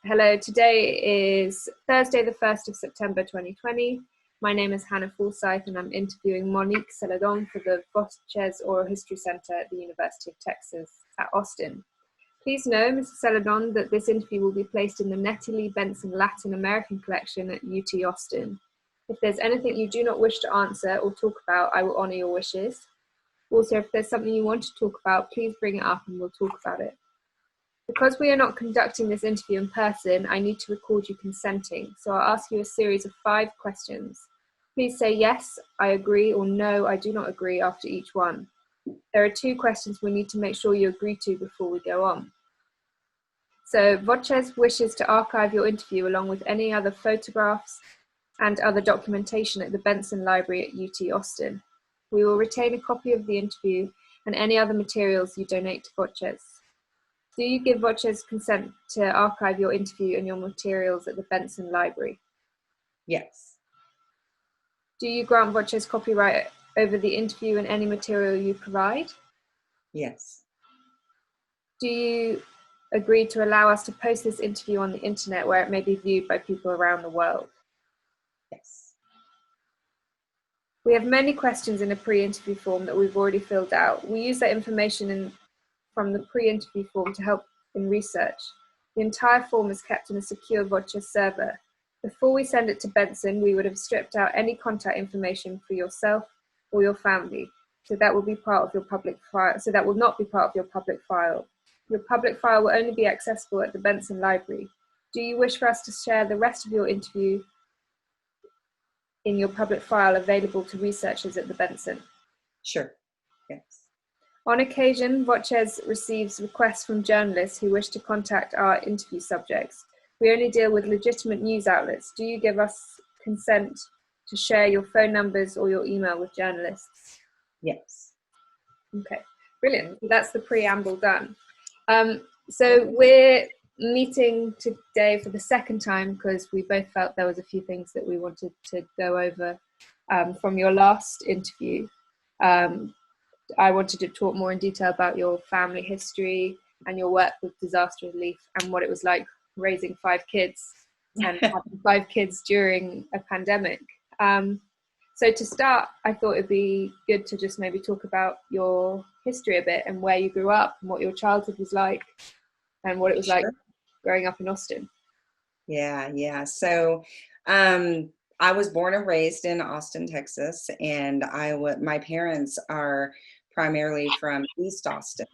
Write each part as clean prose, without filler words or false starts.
Hello, today is Thursday, the 1st of September 2020. My name is Hannah Forsyth and I'm interviewing Monique Celedon for the Voces Oral History Center at the University of Texas at Austin. Please know, Mrs. Celedon, that this interview will be placed in the Nettie Lee Benson Latin American Collection at UT Austin. If there's anything you do not wish to answer or talk about, I will honor your wishes. Also, if there's something you want to talk about, please bring it up and we'll talk about it. Because we are not conducting this interview in person, I need to record you consenting, so I'll ask you a series of 5 questions. Please say yes, I agree, or no, I do not agree after each one. There are 2 questions we need to make sure you agree to before we go on. So, Voces wishes to archive your interview along with any other photographs and other documentation at the Benson Library at UT Austin. We will retain a copy of the interview and any other materials you donate to Voces. Do you give Voces consent to archive your interview and your materials at the Benson Library? Yes. Do you grant Voces copyright over the interview and any material you provide? Yes. Do you agree to allow us to post this interview on the internet where it may be viewed by people around the world? Yes. We have many questions in a pre-interview form that we've already filled out. We use that information from the pre-interview form to help in research. The entire form is kept in a secure Voces server. Before we send it to Benson, we would have stripped out any contact information for yourself or your family, so that will be part of your public file. So that will not be part of your public file. Your public file will only be accessible at the Benson Library. Do you wish for us to share the rest of your interview in your public file available to researchers at the Benson? Sure. Yes. On occasion, Voces receives requests from journalists who wish to contact our interview subjects. We only deal with legitimate news outlets. Do you give us consent to share your phone numbers or your email with journalists? Yes. Okay, brilliant. That's the preamble done. So we're meeting today for the second time because we both felt there was a few things that we wanted to go over from your last interview. I wanted to talk more in detail about your family history and your work with disaster relief and what it was like raising 5 kids and having 5 kids during a pandemic. So to start, I thought it'd be good to just maybe talk about your history a bit and where you grew up and what your childhood was like and what it was like growing up in Austin. Yeah. So I was born and raised in Austin, Texas, and my parents are primarily from East Austin.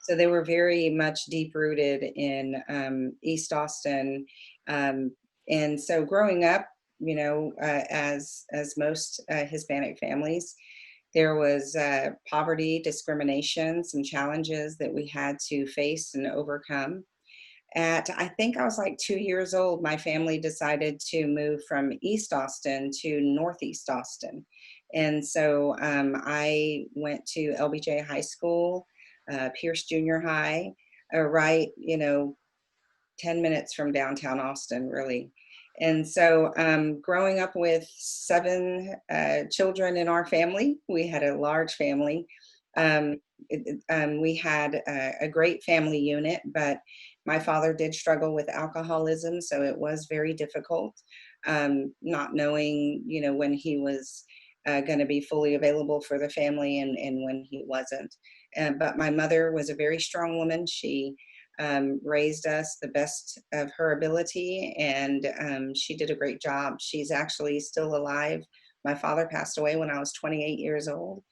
So they were very much deep rooted in East Austin. And so growing up, as most Hispanic families, there was poverty, discrimination, some challenges that we had to face and overcome. I think I was like 2 years old, my family decided to move from East Austin to Northeast Austin. And so I went to LBJ High School, Pierce Junior High, right, 10 minutes from downtown Austin, really. And so growing up with 7 children in our family, we had a large family. We had a great family unit, but my father did struggle with alcoholism, so it was very difficult, not knowing, when he was going to be fully available for the family and when he wasn't. But my mother was a very strong woman. She raised us the best of her ability, and she did a great job. She's actually still alive. My father passed away when I was 28 years old.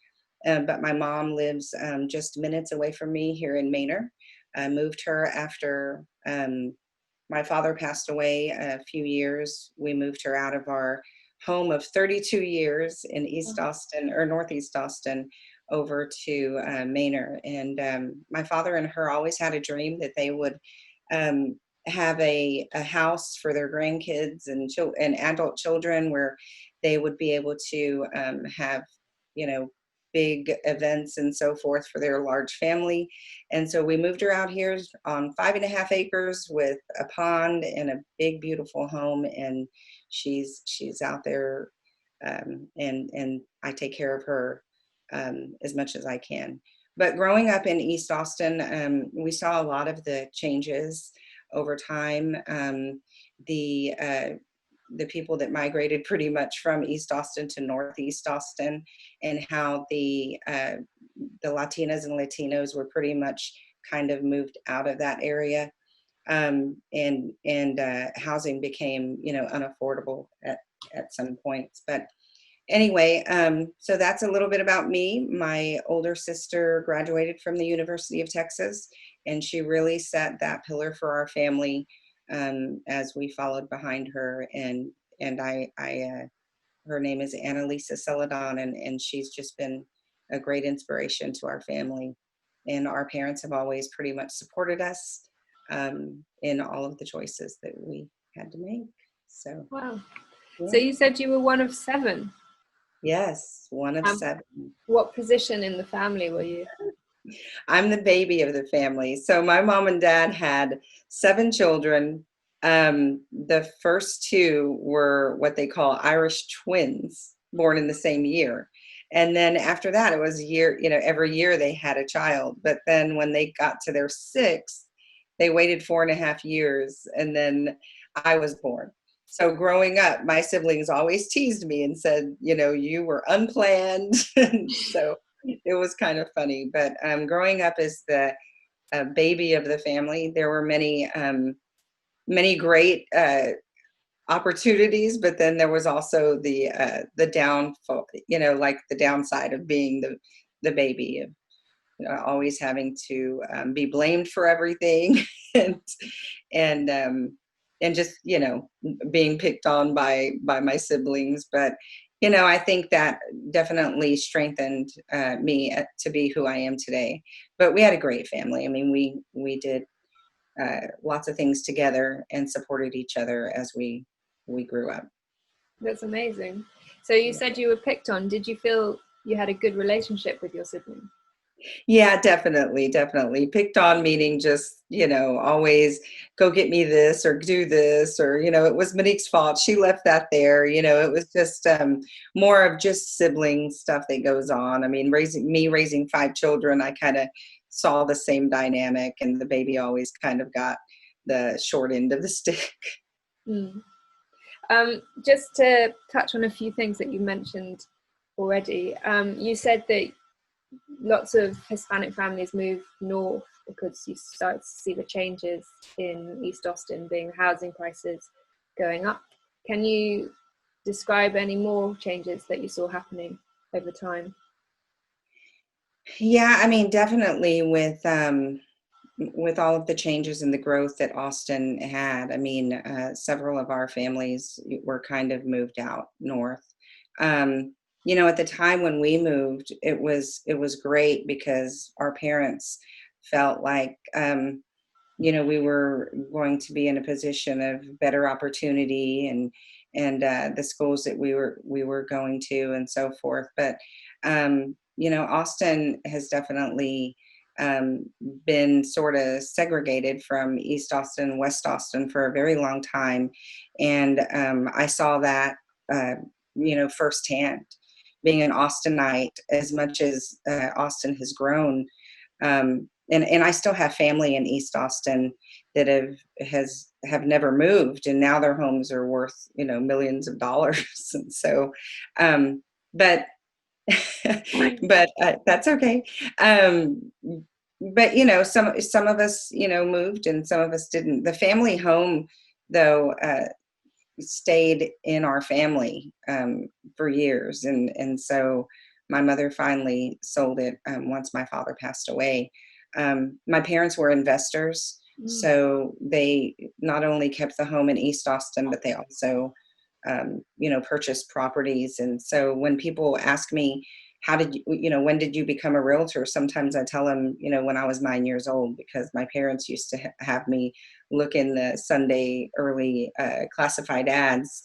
But my mom lives just minutes away from me here in Manor. I moved her after my father passed away a few years. We moved her out of our home of 32 years in East Austin or Northeast Austin over to Manor. And my father and her always had a dream that they would have a house for their grandkids and adult children where they would be able to have, big events and so forth for their large family. And so we moved her out here on 5.5 acres with a pond and a big, beautiful home. And she's out there, and I take care of her as much as I can. But growing up in East Austin, we saw a lot of the changes over time. The the people that migrated pretty much from East Austin to Northeast Austin, and how the Latinas and Latinos were pretty much kind of moved out of that area, and housing became, unaffordable at some points. But anyway, so that's a little bit about me. My older sister graduated from the University of Texas, and she really set that pillar for our family, as we followed behind her. And her name is Annalisa Celedon, and she's just been a great inspiration to our family. And our parents have always pretty much supported us, in all of the choices that we had to make. So, Wow. yeah. So you said you were one of 7. Yes, one of 7. What position in the family were you? I'm the baby of the family. So my mom and dad had 7 children. The first 2 were what they call Irish twins, born in the same year. And then after that, it was a year, every year they had a child. But then when they got to their 6th, they waited 4.5 years, and then I was born. So growing up, my siblings always teased me and said, you were unplanned. So it was kind of funny. But growing up as the baby of the family, there were many great opportunities, but then there was also the downfall, like the downside of being the baby, of always having to be blamed for everything, and and just being picked on by my siblings. But I think that definitely strengthened me to be who I am today. But we had a great family. I mean, we did lots of things together and supported each other as we grew up. That's amazing. So you said you were picked on. Did you feel you had a good relationship with your siblings? Yeah, definitely. Picked on meaning just, always go get me this or do this, or, it was Monique's fault. She left that there. It was just more of just sibling stuff that goes on. I mean, raising 5 children, I kind of saw the same dynamic, and the baby always kind of got the short end of the stick. Mm. Just to touch on a few things that you mentioned already, you said that lots of Hispanic families move north because you start to see the changes in East Austin, being housing prices going up. Can you describe any more changes that you saw happening over time? Yeah, I mean, definitely with all of the changes and the growth that Austin had. I mean, several of our families were kind of moved out north. At the time when we moved, it was great because our parents felt like, we were going to be in a position of better opportunity, and the schools that we were going to, and so forth. But Austin has definitely been sort of segregated from East Austin, West Austin for a very long time. And I saw that, firsthand, being an Austinite, as much as Austin has grown. And I still have family in East Austin that have never moved, and now their homes are worth, millions of dollars. And so, but but that's okay. But some of us moved, and some of us didn't. The family home, though, stayed in our family for years, and so my mother finally sold it once my father passed away. My parents were investors, so they not only kept the home in East Austin, but they also purchased properties. And so when people ask me, how did when did you become a realtor? Sometimes I tell them, when I was 9 years old, because my parents used to have me look in the Sunday early classified ads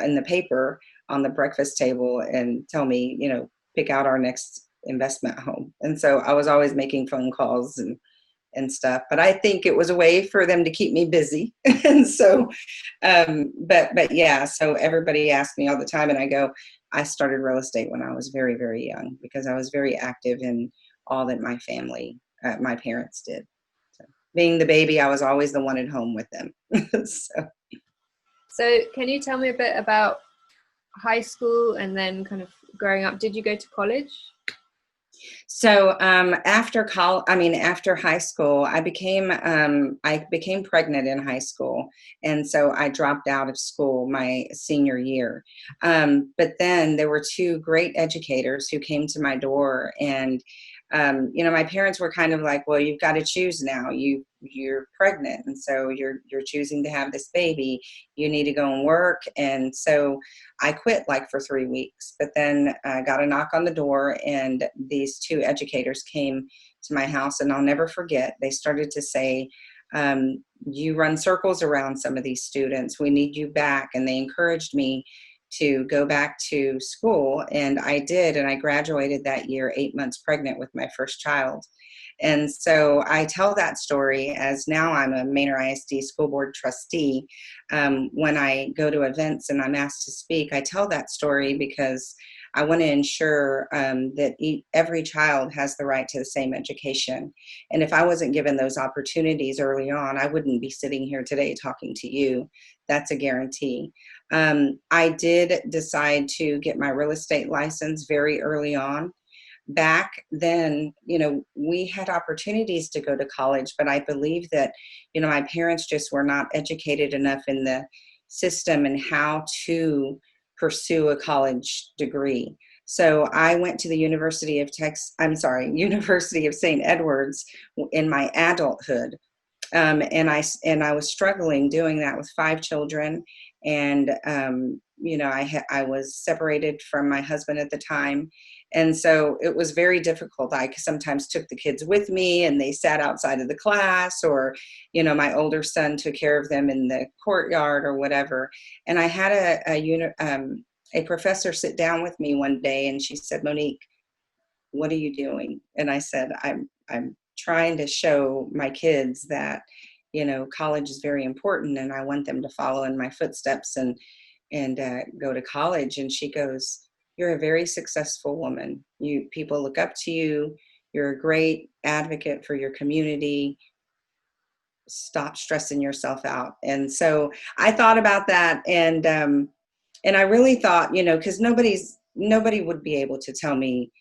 in the paper on the breakfast table and tell me, pick out our next investment home. And so I was always making phone calls and stuff, but I think it was a way for them to keep me busy. And so, but yeah, so everybody asks me all the time, and I go, I started real estate when I was very, very young, because I was very active in all that my family, my parents did. So. being the baby, I was always the one at home with them. So can you tell me a bit about high school and then kind of growing up? Did you go to college? So after high school, I became pregnant in high school, and so I dropped out of school my senior year. But then there were two great educators who came to my door, and my parents were kind of like, "Well, you've got to choose now. You're pregnant, and so you're choosing to have this baby. You need to go and work." And so I quit like for 3 weeks, but then I got a knock on the door, and these two educators came to my house, and I'll never forget. They started to say, "You run circles around some of these students. We need you back." And they encouraged me to go back to school, and I did, and I graduated that year 8 months pregnant with my first child. And so I tell that story as now I'm a Manor ISD school board trustee. When I go to events and I'm asked to speak, I tell that story because I want to ensure that every child has the right to the same education. And if I wasn't given those opportunities early on, I wouldn't be sitting here today talking to you. That's a guarantee. I did decide to get my real estate license very early on. Back then, we had opportunities to go to college, but I believe that, my parents just were not educated enough in the system and how to pursue a college degree. So I went to the University of St. Edwards in my adulthood. And I was struggling doing that with 5 children. And, I was separated from my husband at the time. And so it was very difficult. I sometimes took the kids with me and they sat outside of the class, or, my older son took care of them in the courtyard or whatever. And I had a professor sit down with me one day, and she said, "Monique, what are you doing?" And I said, I'm trying to show my kids that, college is very important, and I want them to follow in my footsteps and go to college. And she goes, "You're a very successful woman. People look up to you. You're a great advocate for your community. Stop stressing yourself out." And so I thought about that, and I really thought, because nobody would be able to tell me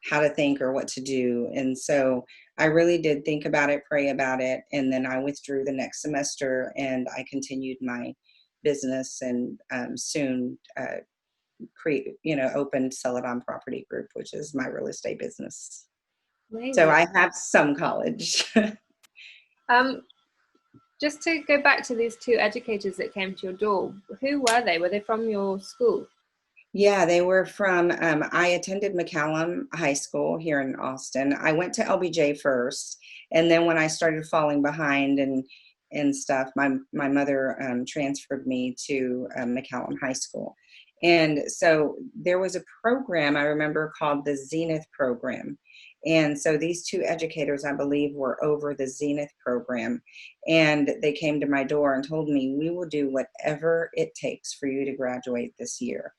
how to think or what to do. And so I really did think about it, pray about it, and then I withdrew the next semester, and I continued my business, and soon opened Celedon Property Group, which is my real estate business. So Amazing. I have some college. Um, just to go back to these two educators that came to your door, who were they? Were they from your school? Yeah, they were from, I attended McCallum High School here in Austin. I went to LBJ first, and then when I started falling behind and stuff, my mother transferred me to McCallum High School. And so there was a program I remember called the Zenith Program. And so these two educators, I believe, were over the Zenith Program. And they came to my door and told me, "We will do whatever it takes for you to graduate this year."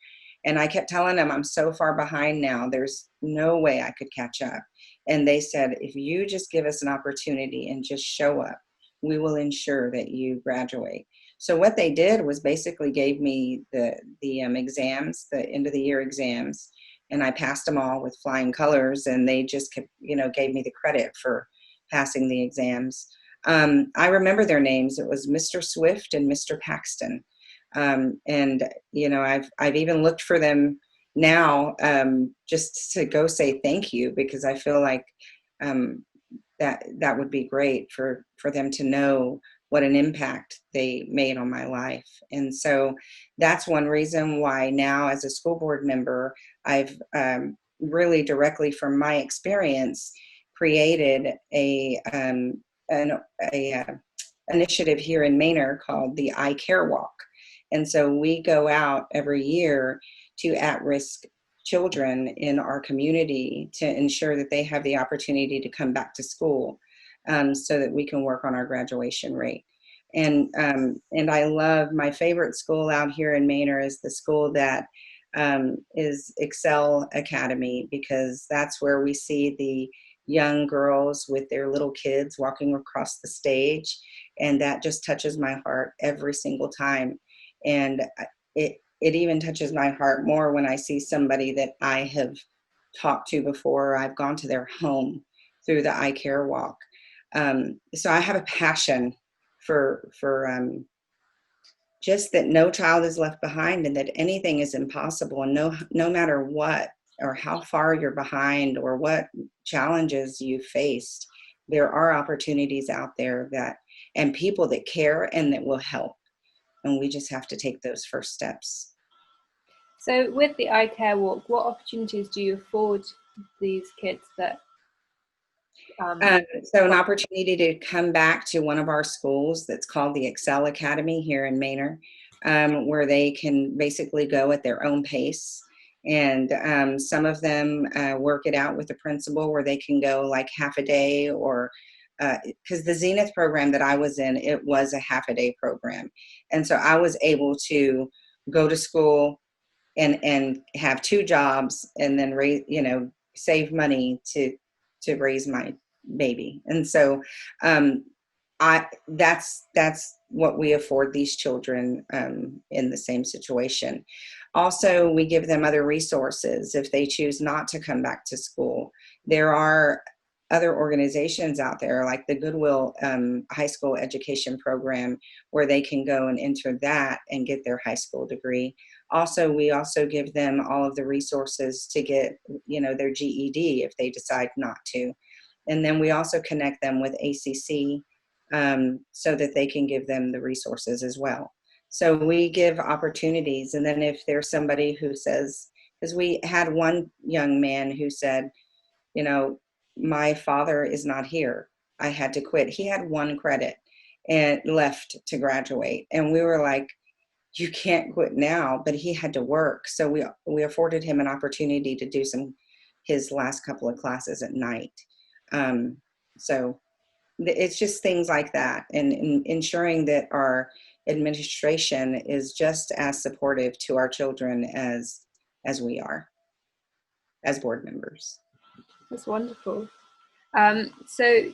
And I kept telling them, "I'm so far behind now. There's no way I could catch up." And they said, "If you just give us an opportunity and just show up, we will ensure that you graduate." So what they did was basically gave me the exams, the end of the year exams, and I passed them all with flying colors. And they just kept, gave me the credit for passing the exams. I remember their names. It was Mr. Swift and Mr. Paxton. And I've even looked for them now, just to go say thank you, because I feel like that would be great for them to know what an impact they made on my life. And so that's one reason why now, as a school board member, I've really directly from my experience created an initiative here in Manor called the I Care Walk. And so we go out every year to at-risk children in our community to ensure that they have the opportunity to come back to school, so that we can work on our graduation rate. And I love, my favorite school out here in Manor is the school that is Excel Academy, because that's where we see the young girls with their little kids walking across the stage. And that just touches my heart every single time. And it even touches my heart more when I see somebody that I have talked to before. I've gone to their home through the I Care Walk. So I have a passion for just that no child is left behind, and that anything is impossible, and no matter what or how far you're behind or what challenges you faced, there are opportunities out there that and people that care and that will help, and we just have to take those first steps. So with the I Care Walk, what opportunities do you afford these kids that so an opportunity to come back to one of our schools that's called the Excel Academy here in Manor, where they can basically go at their own pace. And some of them work it out with the principal where they can go like half a day, or because the Zenith program that I was in, it was a half a day program. And so I was able to go to school and have two jobs and then raise, save money to raise my baby. And so that's what we afford these children in the same situation. Also, we give them other resources if they choose not to come back to school. There are other organizations out there like the Goodwill High School Education Program, where they can go and enter that and get their high school degree. Also, we also give them all of the resources to get, their GED if they decide not to. And then we also connect them with ACC so that they can give them the resources as well. So we give opportunities. And then if there's somebody who says, because we had one young man who said, my father is not here, I had to quit. He had one credit and left to graduate. And we were like, you can't quit now, but he had to work. So we afforded him an opportunity to do his last couple of classes at night. So it's just things like that, and ensuring that our administration is just as supportive to our children as we are as board members. That's wonderful. So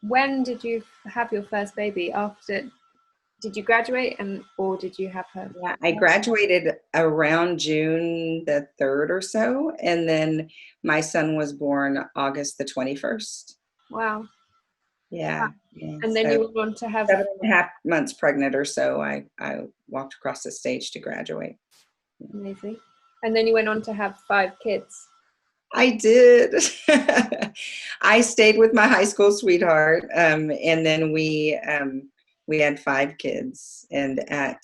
when did you have your first baby? Did you graduate or did you have her? Yeah, I graduated around June the 3rd or so, and then my son was born August the 21st. Wow. Yeah. And then you went on to have 7.5 months pregnant or so. I walked across the stage to graduate. Amazing. And then you went on to have 5 kids. I did. I stayed with my high school sweetheart, and then we had 5 kids. And at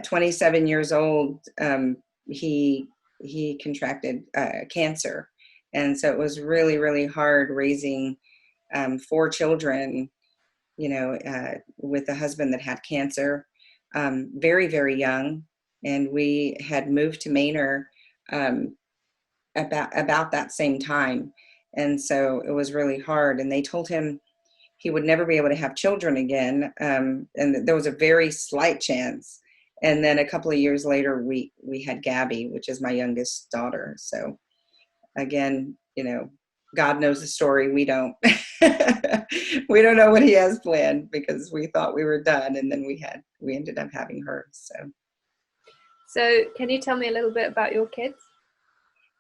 27 years old, he contracted cancer, and so it was really, really hard raising 4 children, with a husband that had cancer, very, very young. And we had moved to Manor about that same time. And so it was really hard. And they told him he would never be able to have children again. And there was a very slight chance. And then a couple of years later, we had Gabby, which is my youngest daughter. So again, God knows the story. We don't. We don't know what he has planned, because we thought we were done, and then we ended up having her. So can you tell me a little bit about your kids?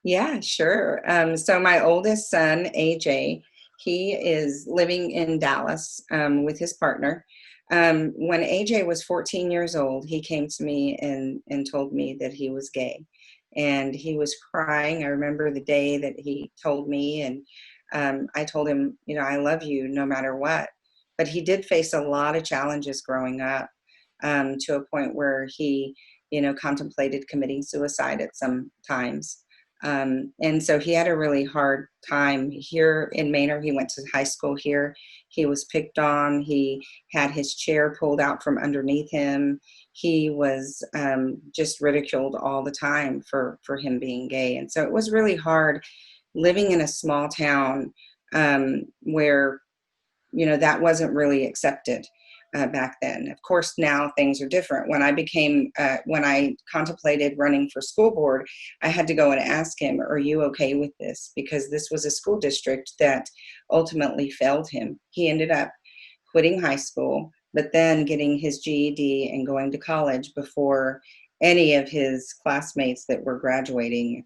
Yeah, sure. So my oldest son, AJ, he is living in Dallas with his partner. When AJ was 14 years old, he came to me and told me that he was gay. And he was crying. I remember the day that he told me, and I told him, I love you no matter what. But he did face a lot of challenges growing up, to a point where he, contemplated committing suicide at some times. And so he had a really hard time here in Manor. He went to high school here. He was picked on. He had his chair pulled out from underneath him. He was just ridiculed all the time for him being gay. And so it was really hard living in a small town where, that wasn't really accepted. back then. Of course, now things are different. When I contemplated running for school board, I had to go and ask him, are you okay with this? Because this was a school district that ultimately failed him. He ended up quitting high school, but then getting his GED and going to college before any of his classmates that were graduating,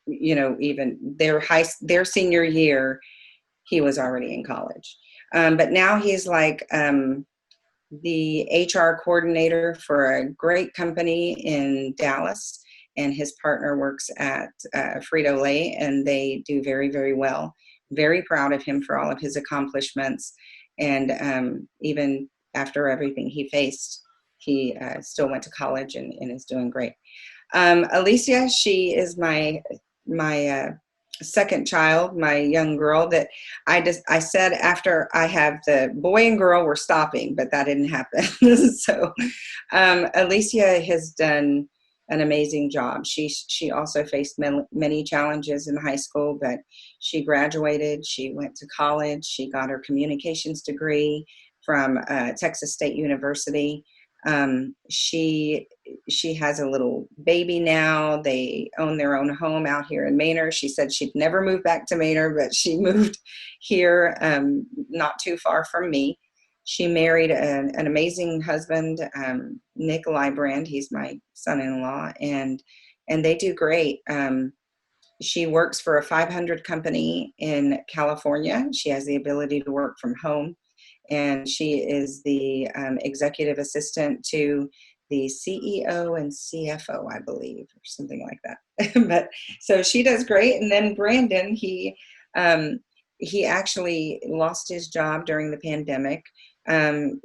even their senior year, he was already in college. But now he's like the HR coordinator for a great company in Dallas, and his partner works at Frito-Lay, and they do very, very well. Very proud of him for all of his accomplishments, and even after everything he faced, he still went to college and is doing great. Alicia, she is my second child, my young girl that I said after I have the boy and girl, we're stopping, but that didn't happen. So Alicia has done an amazing job. She also faced many challenges in high school, but she graduated, she went to college, she got her communications degree from Texas State University. She has a little baby now. They own their own home out here in Manor. She said she'd never move back to Manor, but she moved here, not too far from me. She married an amazing husband, Nick Librand. He's my son-in-law, and they do great. She works for a 500 company in California. She has the ability to work from home, and she is the executive assistant to the CEO and CFO, I believe, or something like that. But so she does great. And then Brandon, he actually lost his job during the pandemic.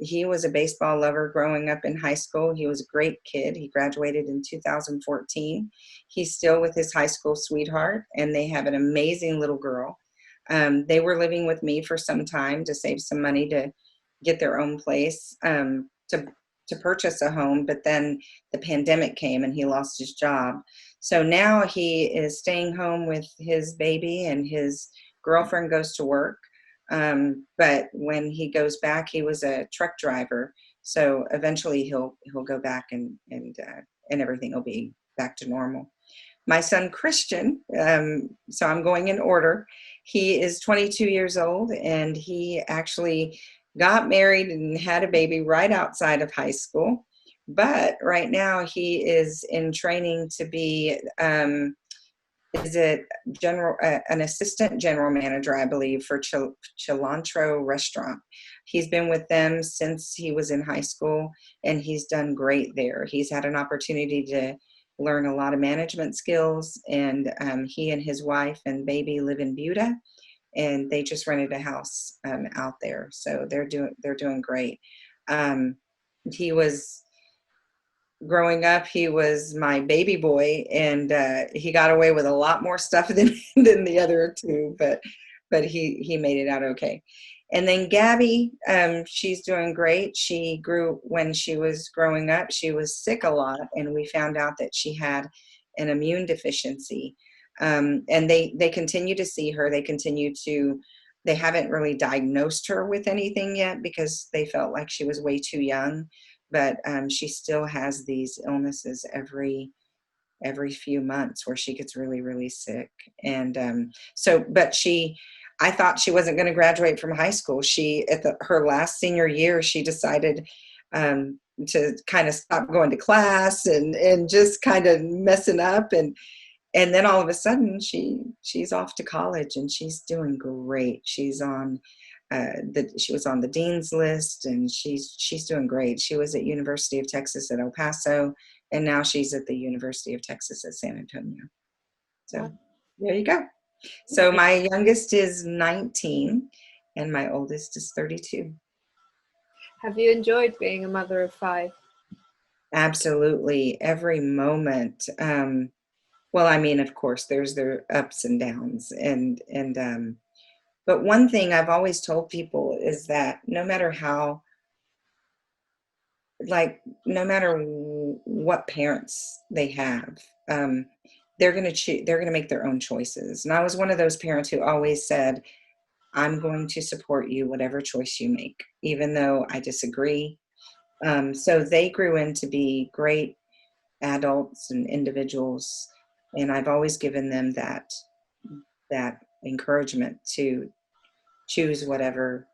He was a baseball lover growing up in high school. He was a great kid. He graduated in 2014. He's still with his high school sweetheart, and they have an amazing little girl. They were living with me for some time to save some money to get their own place, to purchase a home, but then the pandemic came and he lost his job. So now he is staying home with his baby, and his girlfriend goes to work. But when he goes back, he was a truck driver. So eventually he'll go back and everything will be back to normal. My son, Christian, so I'm going in order. He is 22 years old, and he actually got married and had a baby right outside of high school. But right now he is in training to be, an assistant general manager, I believe, for Cilantro Restaurant. He's been with them since he was in high school, and he's done great there. He's had an opportunity to learn a lot of management skills, and he and his wife and baby live in Buda, and they just rented a house out there. So they're doing great. He was growing up, he was my baby boy, and he got away with a lot more stuff than the other two, but he made it out okay. And then Gabby, she's doing great. When she was growing up, she was sick a lot, and we found out that she had an immune deficiency. And they continue to see her. They haven't really diagnosed her with anything yet because they felt like she was way too young, but she still has these illnesses every few months where she gets really, really sick. And I thought she wasn't going to graduate from high school. Her last senior year, she decided to kind of stop going to class and just kind of messing up. And then all of a sudden she's off to college, and she's doing great. She was on the dean's list, and she's doing great. She was at University of Texas at El Paso, and now she's at the University of Texas at San Antonio. So there you go. So my youngest is 19, and my oldest is 32. Have you enjoyed being a mother of 5? Absolutely, every moment. Well, I mean, of course, there's their ups and downs, but one thing I've always told people is that no matter what parents they have, they're going to make their own choices. And I was one of those parents who always said, I'm going to support you, whatever choice you make, even though I disagree. So they grew in to be great adults and individuals, and I've always given them that encouragement to choose whatever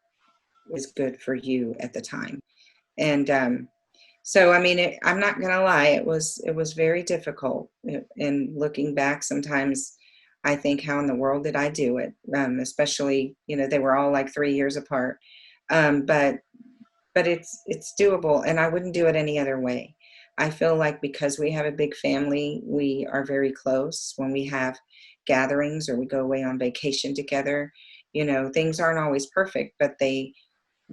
is good for you at the time. And so, I mean, I'm not gonna lie, it was very difficult. And looking back, sometimes I think, how in the world did I do it? Especially, they were all like 3 years apart. But it's doable, and I wouldn't do it any other way. I feel like because we have a big family, we are very close. When we have gatherings or we go away on vacation together, things aren't always perfect, but they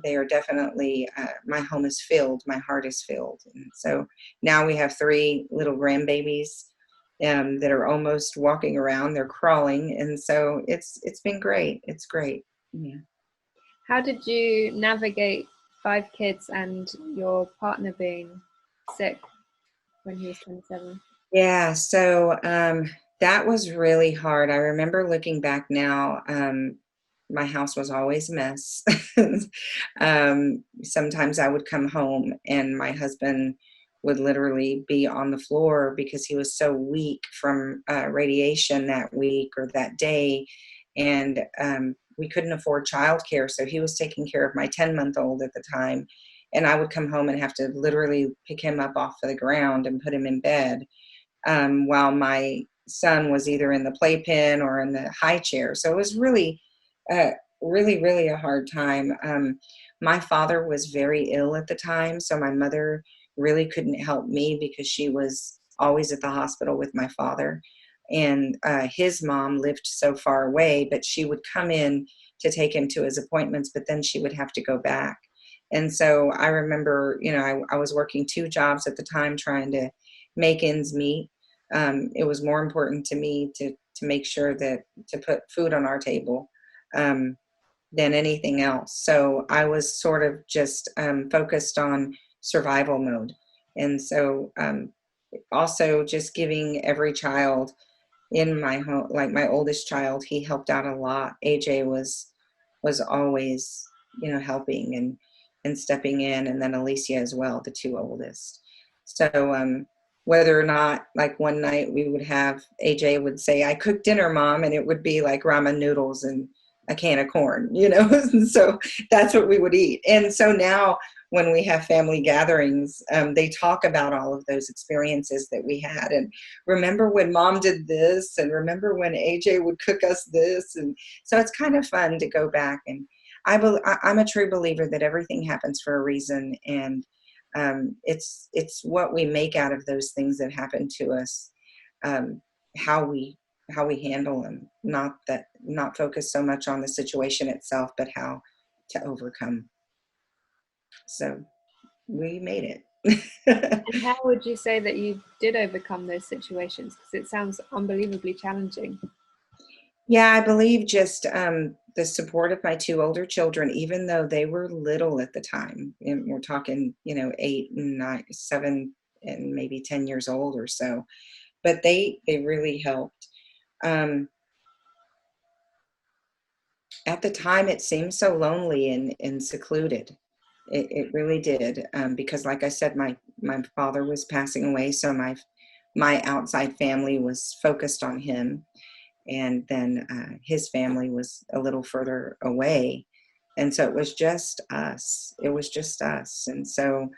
are definitely, my home is filled, my heart is filled. And so now we have 3 little grandbabies that are almost walking around, they're crawling. And so it's been great. It's great. Yeah. How did you navigate 5 kids and your partner being sick when he was 27? Yeah, so that was really hard. I remember looking back now, my house was always a mess. Sometimes I would come home and my husband would literally be on the floor because he was so weak from radiation that week or that day. And we couldn't afford childcare, so he was taking care of my 10-month-old at the time. And I would come home and have to literally pick him up off of the ground and put him in bed, while my son was either in the playpen or in the high chair. So it was really, really a hard time. My father was very ill at the time, so my mother really couldn't help me because she was always at the hospital with my father. And his mom lived so far away, but she would come in to take him to his appointments, but then she would have to go back. And so I remember, I was working 2 jobs at the time trying to make ends meet. It was more important to me to make sure that to put food on our table than anything else. So I was sort of just focused on survival mode. And so also just giving every child in my home, like my oldest child, he helped out a lot. AJ was always, helping and stepping in, and then Alicia as well, the 2 oldest. So whether or not, like one night we would have, AJ would say, "I cooked dinner, Mom," and it would be like ramen noodles and a can of corn, and so that's what we would eat. And so now when we have family gatherings, they talk about all of those experiences that we had. And remember when Mom did this, and remember when AJ would cook us this. And so it's kind of fun to go back. And I'm a true believer that everything happens for a reason. And it's what we make out of those things that happen to us, how we handle them, not focus so much on the situation itself, but how to overcome. So we made it. And how would you say that you did overcome those situations? Because it sounds unbelievably challenging. Yeah, I believe just the support of my 2 older children, even though they were little at the time. And we're talking, 8 and 9, 7, and maybe 10 years old or so. But they really helped. At the time, it seemed so lonely and secluded. It really did, because, like I said, my father was passing away, so my outside family was focused on him, and then his family was a little further away, and so it was just us. It was just us, and so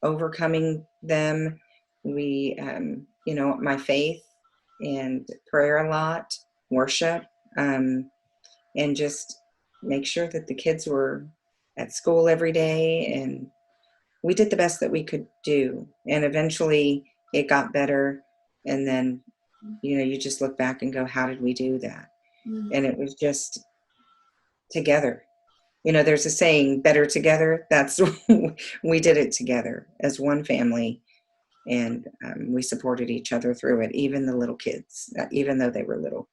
overcoming them, we, my faith and prayer a lot, worship. And just make sure that the kids were at school every day, and we did the best that we could do. And eventually it got better, and then you just look back and go, how did we do that? And it was just together. There's a saying, better together. That's we did it together as one family, and we supported each other through it, even the little kids, even though they were little.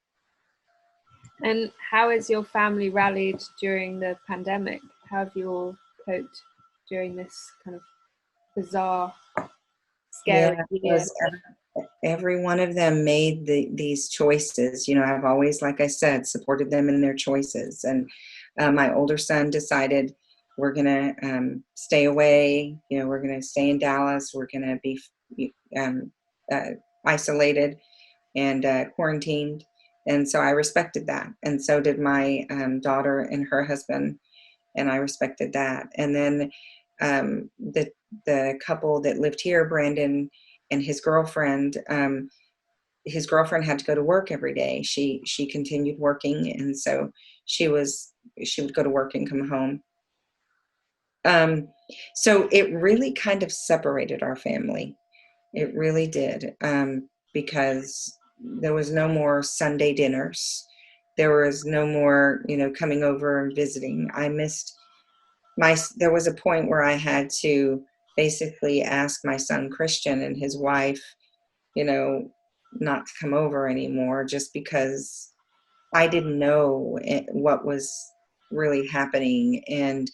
And how has your family rallied during the pandemic? How have you all coped during this kind of bizarre, scary year? every one of them made these choices. I've always, like I said, supported them in their choices. And my older son decided we're going to stay away. We're going to stay in Dallas. We're going to be um, uh, isolated and quarantined. And so I respected that. And so did my daughter and her husband. And I respected that. And then the couple that lived here, Brandon and his girlfriend had to go to work every day. She continued working, and so she would go to work and come home. So it really kind of separated our family. It really did, because there was no more Sunday dinners. There was no more, coming over and visiting. I missed there was a point where I had to basically ask my son Christian and his wife, not to come over anymore, just because I didn't know what was really happening. And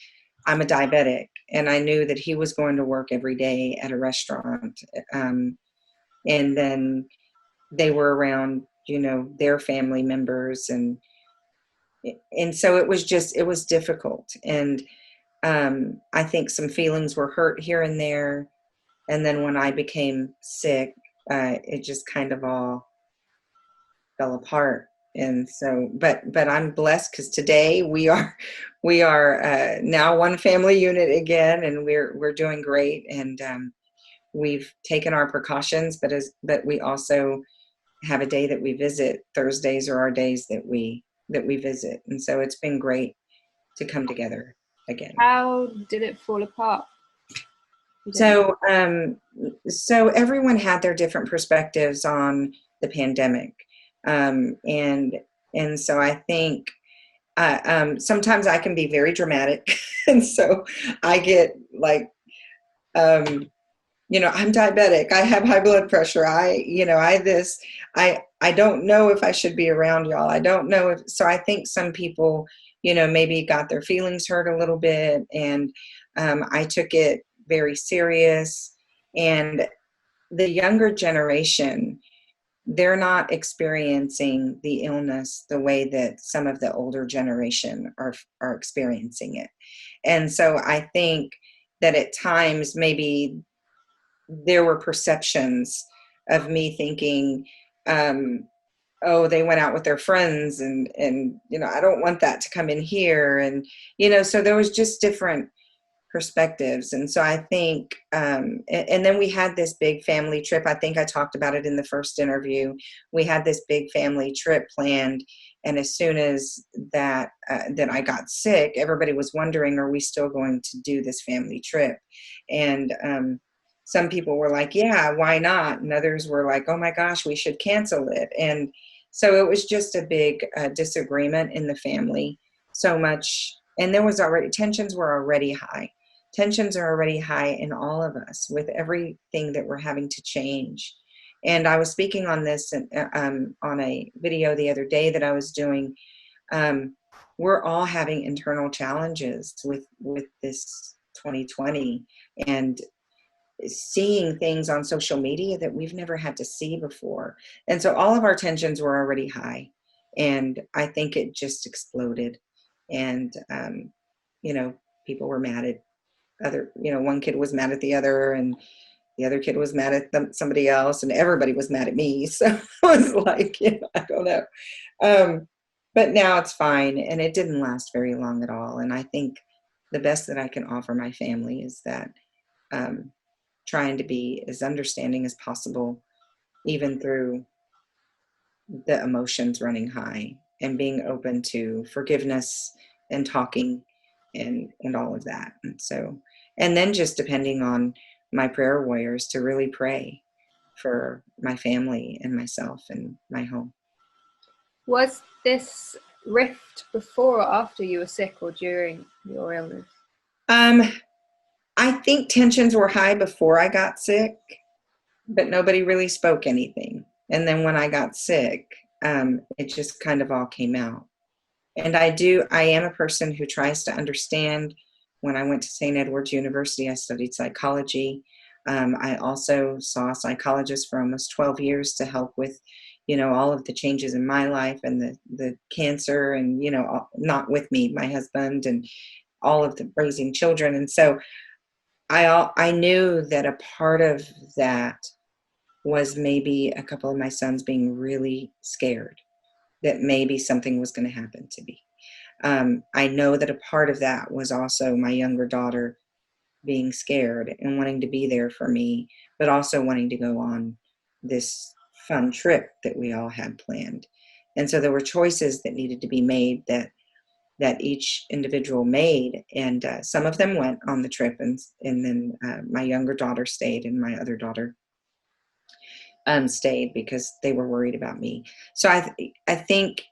I'm a diabetic, and I knew that he was going to work every day at a restaurant. And then they were around, their family members. And so it was difficult. And I think some feelings were hurt here and there. And then when I became sick, it just kind of all fell apart. And so, but I'm blessed because today we are now one family unit again, and we're doing great. And we've taken our precautions, but we also have a day that we visit. Thursdays are our days that we visit, and so it's been great to come together again. How did it fall apart? So everyone had their different perspectives on the pandemic. And so I think sometimes I can be very dramatic. And so I get like, I'm diabetic. I have high blood pressure. I don't know if I should be around y'all. I don't know so I think some people, maybe got their feelings hurt a little bit. And I took it very serious. And the younger generation, they're not experiencing the illness the way that some of the older generation are experiencing it. And so I think that at times maybe there were perceptions of me thinking, oh, they went out with their friends and I don't want that to come in here. And, so there was just different perspectives. And so I think, and then we had this big family trip. I think I talked about it in the first interview. We had this big family trip planned. And as soon as that I got sick, everybody was wondering, are we still going to do this family trip? And some people were like, yeah, why not? And others were like, oh my gosh, we should cancel it. And so it was just a big disagreement in the family, so much. And tensions were already high. Tensions are already high in all of us with everything that we're having to change. And I was speaking on this on a video the other day that I was doing. We're all having internal challenges with this 2020, and seeing things on social media that we've never had to see before. And so all of our tensions were already high, and I think it just exploded. And people were mad at one kid was mad at the other, and the other kid was mad at somebody else, and everybody was mad at me. So I was like, I don't know. But now it's fine, and it didn't last very long at all. And I think the best that I can offer my family is that trying to be as understanding as possible, even through the emotions running high, and being open to forgiveness and talking and all of that. And so, and then just depending on my prayer warriors to really pray for my family and myself and my home. Was this rift before or after you were sick, or during your illness? I think tensions were high before I got sick, but nobody really spoke anything. And then when I got sick, it just kind of all came out. And I am a person who tries to understand. When I went to St. Edward's University, I studied psychology. I also saw a psychologist for almost 12 years to help with, all of the changes in my life and the cancer and, not with me, my husband and all of the raising children. And so I knew that a part of that was maybe a couple of my sons being really scared that maybe something was going to happen to me. I know that a part of that was also my younger daughter being scared and wanting to be there for me, but also wanting to go on this fun trip that we all had planned. And so there were choices that needed to be made that each individual made, and some of them went on the trip, and then my younger daughter stayed, and my other daughter stayed because they were worried about me. So I think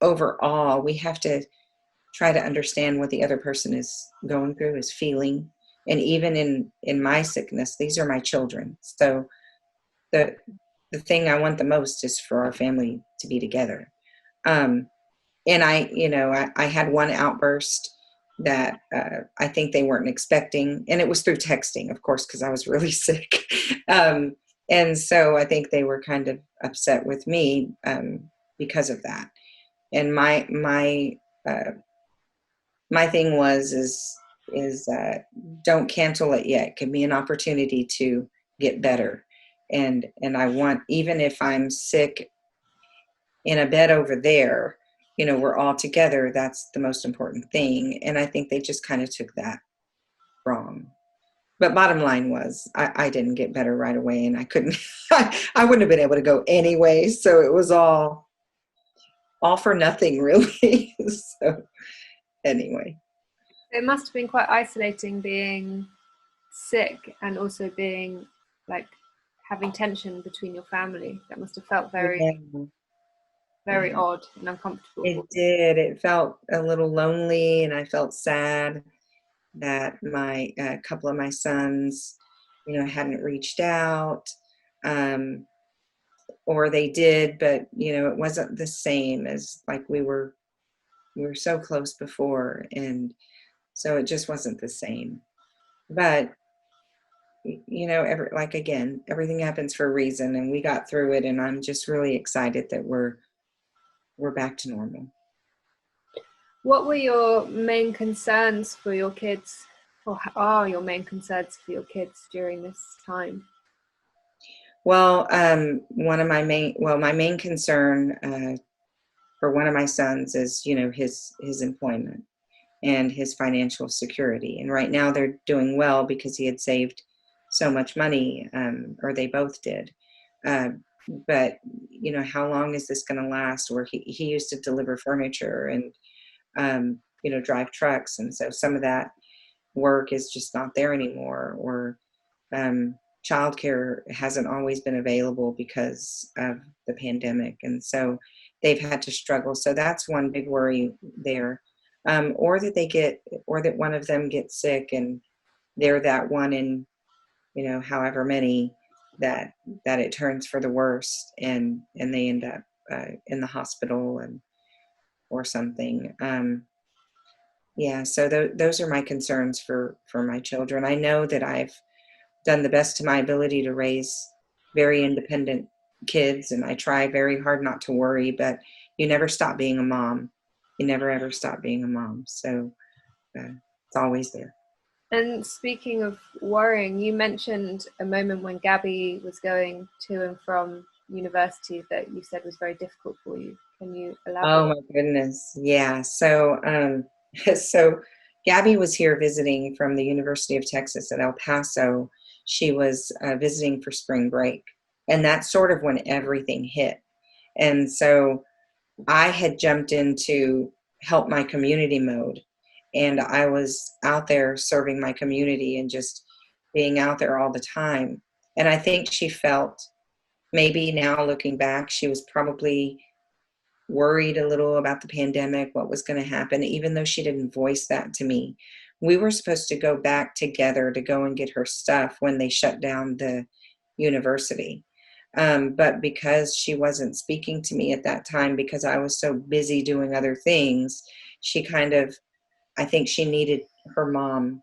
overall we have to try to understand what the other person is going through, is feeling. And even in my sickness, these are my children. So the thing I want the most is for our family to be together. And I had one outburst that I think they weren't expecting, and it was through texting, of course, because I was really sick. And so I think they were kind of upset with me because of that. And my thing is don't cancel it yet. Give me an opportunity to get better. And I want, even if I'm sick in a bed over there, we're all together. That's the most important thing. And I think they just kind of took that wrong. But bottom line was I didn't get better right away, and I couldn't, I wouldn't have been able to go anyway. So it was all for nothing really. So anyway. It must have been quite isolating being sick and also being like having tension between your family. That must have felt very odd and uncomfortable. It did. It felt a little lonely, and I felt sad that my couple of my sons, hadn't reached out, or they did, but it wasn't the same as like we were so close before, and so it just wasn't the same. But everything happens for a reason, and we got through it, and I'm just really excited that we're back to normal. What were your main concerns for your kids, or are your main concerns for your kids during this time? Well, my main concern for one of my sons is, his employment and his financial security. And right now they're doing well because he had saved so much money, or they both did. But, how long is this going to last? Where he used to deliver furniture and, drive trucks. And so some of that work is just not there anymore, or childcare hasn't always been available because of the pandemic. And so they've had to struggle. So that's one big worry there. Or that one of them gets sick and they're that one in, however many that it turns for the worst and they end up in the hospital or something. So those are my concerns for my children. I know that I've done the best to my ability to raise very independent kids, and I try very hard not to worry, but you never stop being a mom. You never ever stop being a mom. So it's always there. And speaking of worrying, you mentioned a moment when Gabby was going to and from university that you said was very difficult for you. Can you elaborate? Oh my goodness. Yeah. So, so Gabby was here visiting from the University of Texas at El Paso. She was visiting for spring break, and that's sort of when everything hit. And so I had jumped into help my community mode, and I was out there serving my community and just being out there all the time. And I think she felt, maybe now looking back, she was probably worried a little about the pandemic, what was going to happen, even though she didn't voice that to me. We were supposed to go back together to go and get her stuff when they shut down the university. But because she wasn't speaking to me at that time, because I was so busy doing other things, she kind of, I think she needed her mom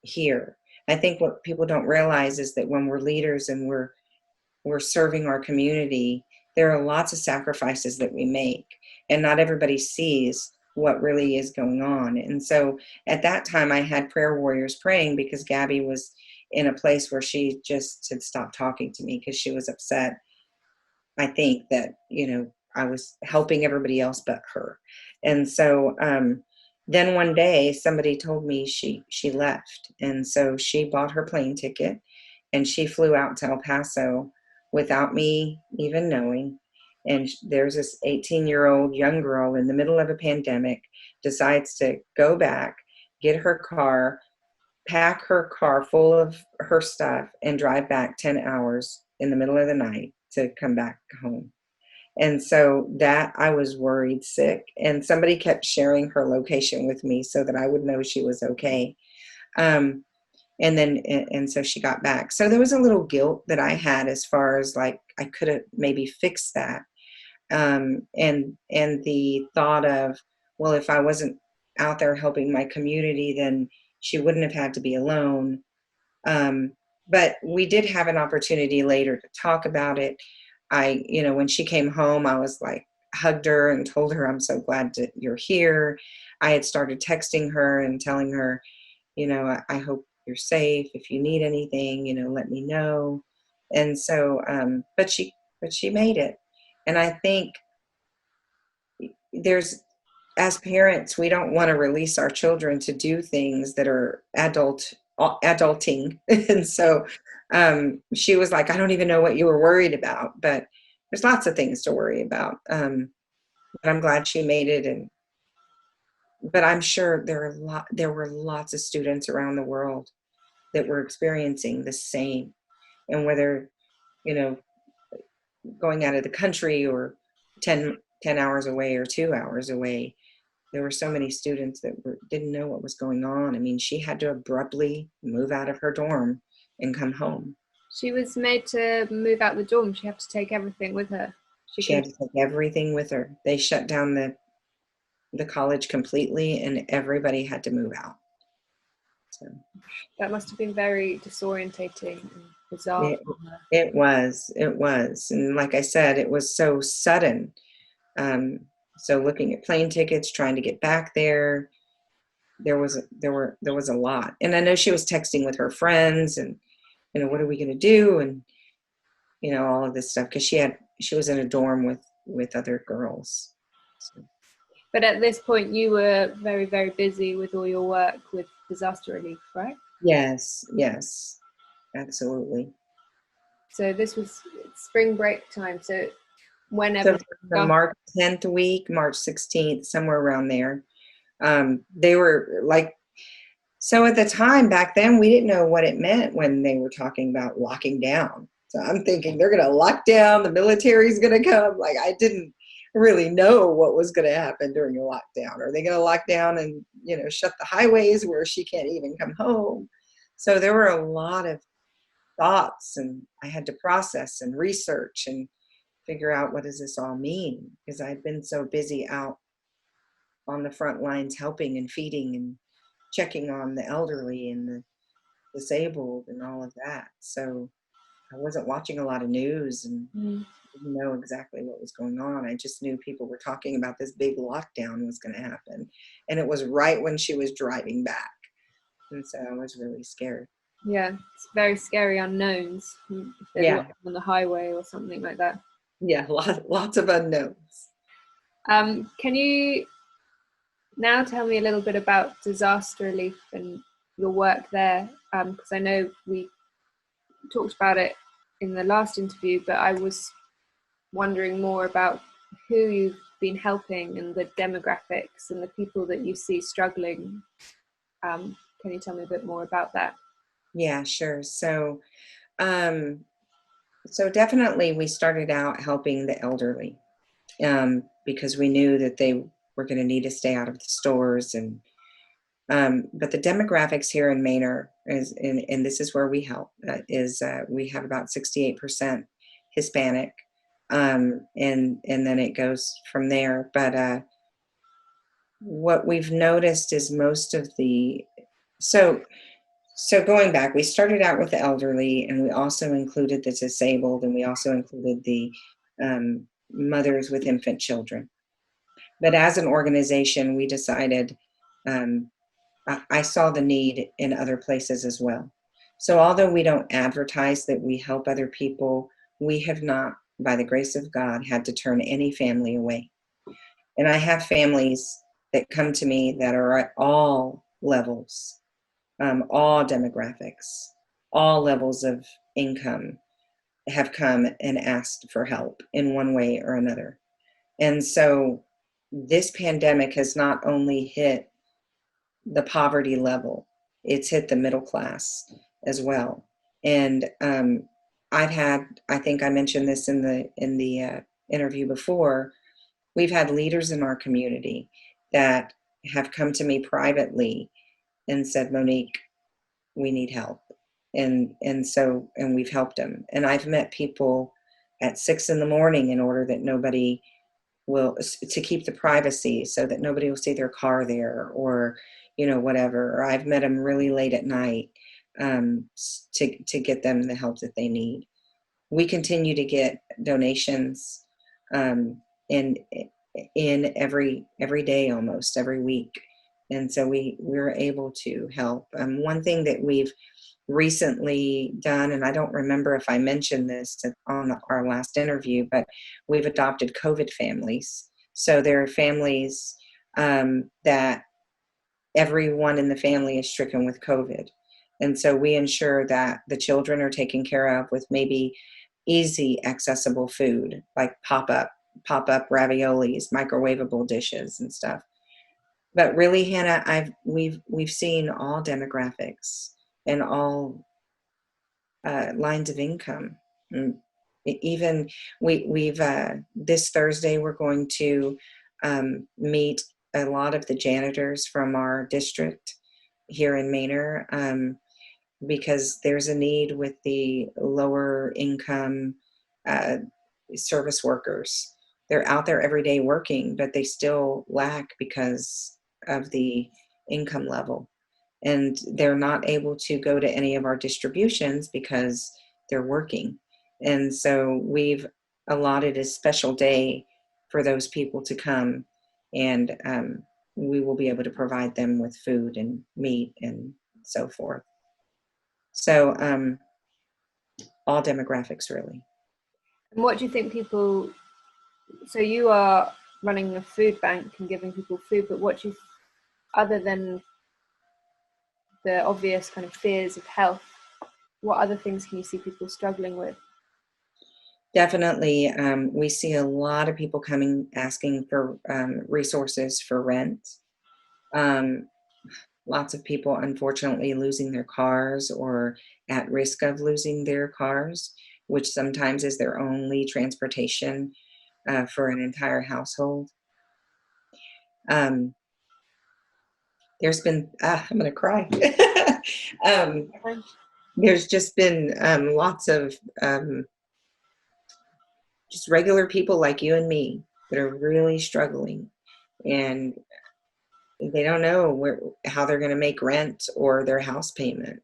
here. I think what people don't realize is that when we're leaders and we're serving our community, there are lots of sacrifices that we make, and not everybody sees what really is going on. And so at that time, I had prayer warriors praying because Gabby was in a place where she just had stopped talking to me because she was upset. I think that, I was helping everybody else but her. And so then one day somebody told me she left. And so she bought her plane ticket and she flew out to El Paso without me even knowing. And there's this 18-year-old young girl in the middle of a pandemic decides to go back, get her car, pack her car full of her stuff, and drive back 10 hours in the middle of the night to come back home. And so that I was worried sick. And somebody kept sharing her location with me so that I would know she was okay. Um, and so she got back. So there was a little guilt that I had as far as like I could have maybe fixed that. And the thought of, well, if I wasn't out there helping my community, then she wouldn't have had to be alone. But we did have an opportunity later to talk about it. When she came home, I was like, hugged her and told her, I'm so glad that you're here. I had started texting her and telling her, I hope you're safe. If you need anything, let me know. And so, but she made it. And I think as parents, we don't want to release our children to do things that are adulting. And so she was like, I don't even know what you were worried about, but there's lots of things to worry about. But I'm glad she made it. But I'm sure there were lots of students around the world that were experiencing the same. And whether, you know, going out of the country or 10 hours away or 2 hours away, there were so many students that didn't know what was going on. I mean, she had to abruptly move out of her dorm and come home. She was made to move out the dorm. She had to take everything with her. She had to take everything with her. They shut down the college completely, and everybody had to move out. So that must have been very disorientating and bizarre. It was. And like I said, it was so sudden. So looking at plane tickets, trying to get back there, there was a lot. And I know she was texting with her friends and, what are we going to do? And, all of this stuff, because she was in a dorm with other girls. So. But at this point, you were very, very busy with all your work with disaster relief, right? Yes, absolutely. So this was spring break time. So whenever the March 10th week, March 16th, somewhere around there, they were like, so at the time back then, we didn't know what it meant when they were talking about locking down. So I'm thinking they're going to lock down, the military's going to come. Like, I didn't really know what was going to happen during a lockdown. Are they going to lock down and, shut the highways where she can't even come home? So there were a lot of thoughts, and I had to process and research and figure out, what does this all mean? Because I'd been so busy out on the front lines helping and feeding and checking on the elderly and the disabled and all of that. So I wasn't watching a lot of news and didn't know exactly what was going on. I just knew people were talking about this big lockdown was going to happen. And it was right when she was driving back. And so I was really scared. Yeah, it's very scary unknowns. If they're on the highway or something like that. Yeah, lots of unknowns. Can you now tell me a little bit about disaster relief and your work there? Because I know we talked about it in the last interview, but I was wondering more about who you've been helping and the demographics and the people that you see struggling. Can you tell me a bit more about that? Yeah, sure. So definitely we started out helping the elderly because we knew that they were going to need to stay out of the stores. And but the demographics here in Manor is, and this is where we help, we have about 68% Hispanic, and then it goes from there. But what we've noticed is So going back, we started out with the elderly, and we also included the disabled, and we also included the mothers with infant children. But as an organization, we decided, um, I saw the need in other places as well. So although we don't advertise that we help other people, we have not, by the grace of God, had to turn any family away. And I have families that come to me that are at all levels, all demographics, all levels of income have come and asked for help in one way or another. And so this pandemic has not only hit the poverty level, it's hit the middle class as well. And I've had, I think I mentioned this in the interview before, we've had leaders in our community that have come to me privately and said, Monique, we need help. And we've helped them. And I've met people at 6 a.m. in order that nobody will, to keep the privacy so that nobody will see their car there, or, you know, whatever. Or I've met them really late at night, to get them the help that they need. We continue to get donations, in every day, almost every week. And so we're able to help. One thing that we've recently done, and I don't remember if I mentioned this on our last interview, but we've adopted COVID families. So there are families, that everyone in the family is stricken with COVID. And so we ensure that the children are taken care of with maybe easy accessible food, like pop up raviolis, microwavable dishes and stuff. But really, Hannah, we've seen all demographics and all lines of income. Even we've this Thursday we're going to meet a lot of the janitors from our district here in Manor, because there's a need with the lower income uh, service workers. They're out there every day working, but they still lack because of the income level. And they're not able to go to any of our distributions because they're working. And so we've allotted a special day for those people to come, and we will be able to provide them with food and meat and so forth. So all demographics, really. And what do you think people, so you are running a food bank and giving people food, but what do you, other than the obvious kind of fears of health, what other things can you see people struggling with? Definitely, we see a lot of people coming asking for resources for rent. Um, Lots of people, unfortunately, losing their cars or at risk of losing their cars, which sometimes is their only transportation for an entire household. Um, there's been, I'm going to cry. um, there's just been lots of just regular people like you and me that are really struggling, and they don't know how they're going to make rent or their house payment.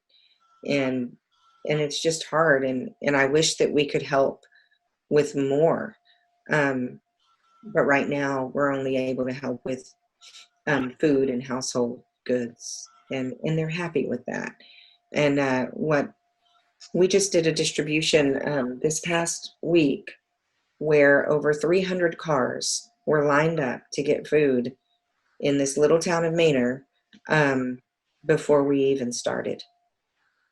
And it's just hard, and I wish that we could help with more, but right now we're only able to help with food and household goods, and they're happy with that. And what we just did a distribution this past week where over 300 cars were lined up to get food in this little town of Manor, before we even started.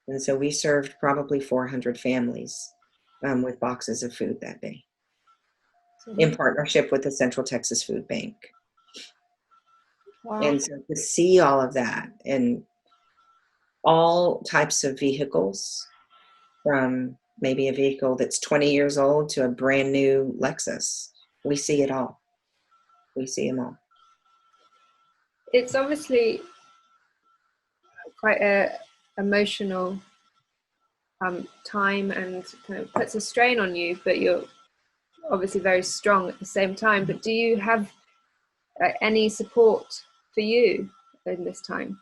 And so we served probably 400 families with boxes of food that day, in partnership with the Central Texas Food Bank. Wow. And so to see all of that, and all types of vehicles, from maybe a vehicle that's 20 years old to a brand new Lexus, we see it all. We see them all. It's obviously quite a emotional time, and kind of puts a strain on you, but you're obviously very strong at the same time. But do you have any support for you in this time?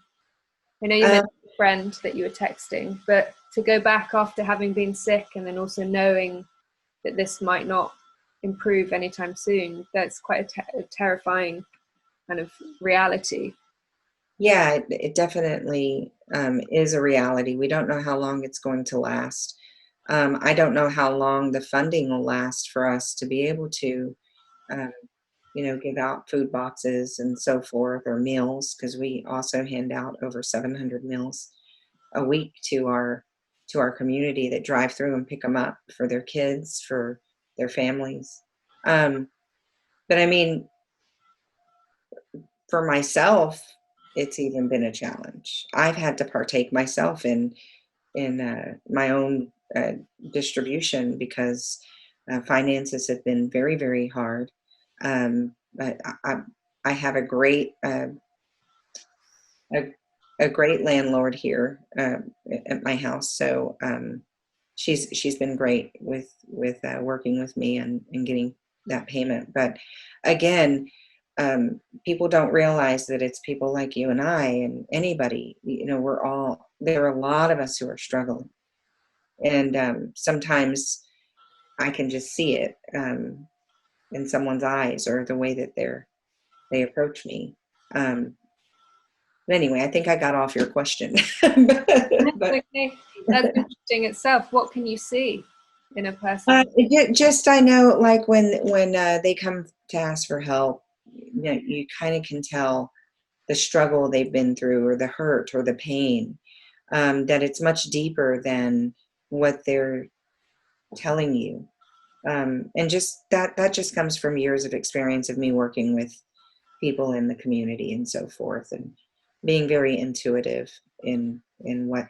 I know you mentioned friend that you were texting, but to go back after having been sick and then also knowing that this might not improve anytime soon, that's quite a terrifying kind of reality. Yeah, it definitely is a reality. We don't know how long it's going to last. I don't know how long the funding will last for us to be able to, um, give out food boxes and so forth, or meals, because we also hand out over 700 meals a week to our community that drive through and pick them up for their kids, for their families. Um, but I mean, for myself, it's even been a challenge. I've had to partake myself in my own distribution because finances have been very, very hard. But I have a, a great landlord here at my house, so she's been great with working with me and getting that payment. But again, people don't realize that it's people like you and I and anybody. There are a lot of us who are struggling, and sometimes I can just see it in someone's eyes or the way that they approach me. But anyway, I think I got off your question. but Okay, that's interesting itself. What can you see in a person? just I know, like when they come to ask for help, you kind of can tell the struggle they've been through, or the hurt, or the pain. That it's much deeper than what they're telling you. And just that just comes from years of experience of me working with people in the community and so forth, and being very intuitive in what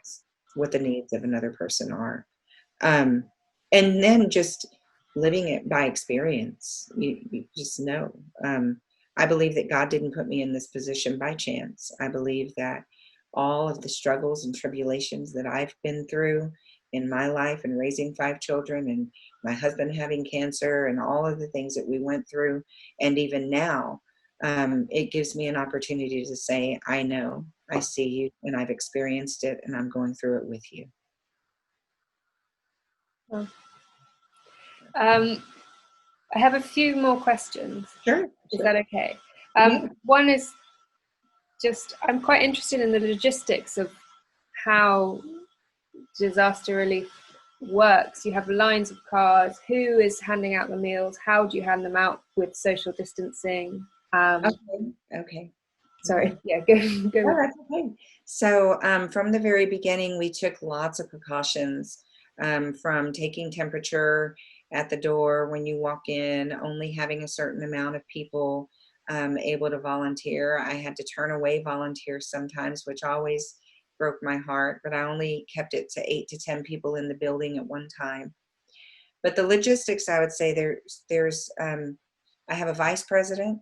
the needs of another person are. Um, and then just living it by experience. You just know. I believe that God didn't put me in this position by chance. I believe that all of the struggles and tribulations that I've been through in my life, and raising 5 children, and my husband having cancer, and all of the things that we went through, and even now, it gives me an opportunity to say, I know, I see you, and I've experienced it, and I'm going through it with you. Oh. I have a few more questions. Sure. Is that okay? Yeah. One is just, I'm quite interested in the logistics of how disaster relief works. You have lines of cars. Who is handing out the meals? How do you hand them out with social distancing? Okay. Sorry, yeah, go. Oh, that's okay. So from the very beginning, we took lots of precautions, from taking temperature at the door when you walk in, only having a certain amount of people able to volunteer. I had to turn away volunteers sometimes, which always broke my heart, but I only kept it to 8 to 10 people in the building at one time. But the logistics, I would say there's I have a vice president,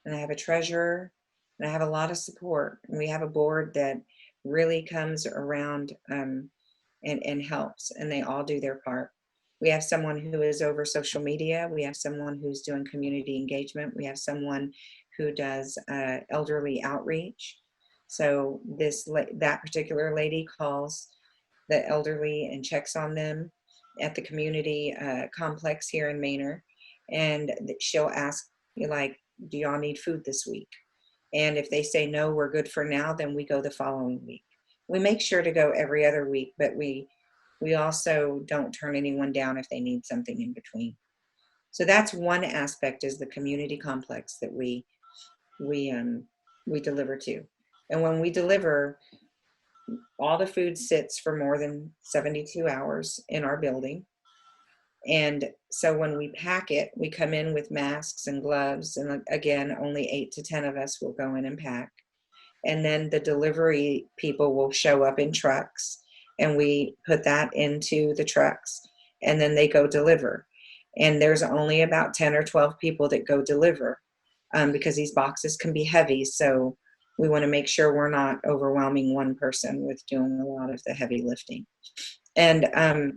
and I have a treasurer, and I have a lot of support. And we have a board that really comes around and helps, and they all do their part. We have someone who is over social media. We have someone who's doing community engagement. We have someone who does elderly outreach. So that particular lady calls the elderly and checks on them at the community complex here in Manor, and she'll ask you, like, do y'all need food this week? And if they say no, we're good for now, then we go the following week. We make sure to go every other week, but we also don't turn anyone down if they need something in between. So that's one aspect, is the community complex that we deliver to. And when we deliver, all the food sits for more than 72 hours in our building. And so when we pack it, we come in with masks and gloves. And again, only 8 to 10 of us will go in and pack. And then the delivery people will show up in trucks, and we put that into the trucks, and then they go deliver. And there's only about 10 or 12 people that go deliver, because these boxes can be heavy. So we want to make sure we're not overwhelming one person with doing a lot of the heavy lifting. And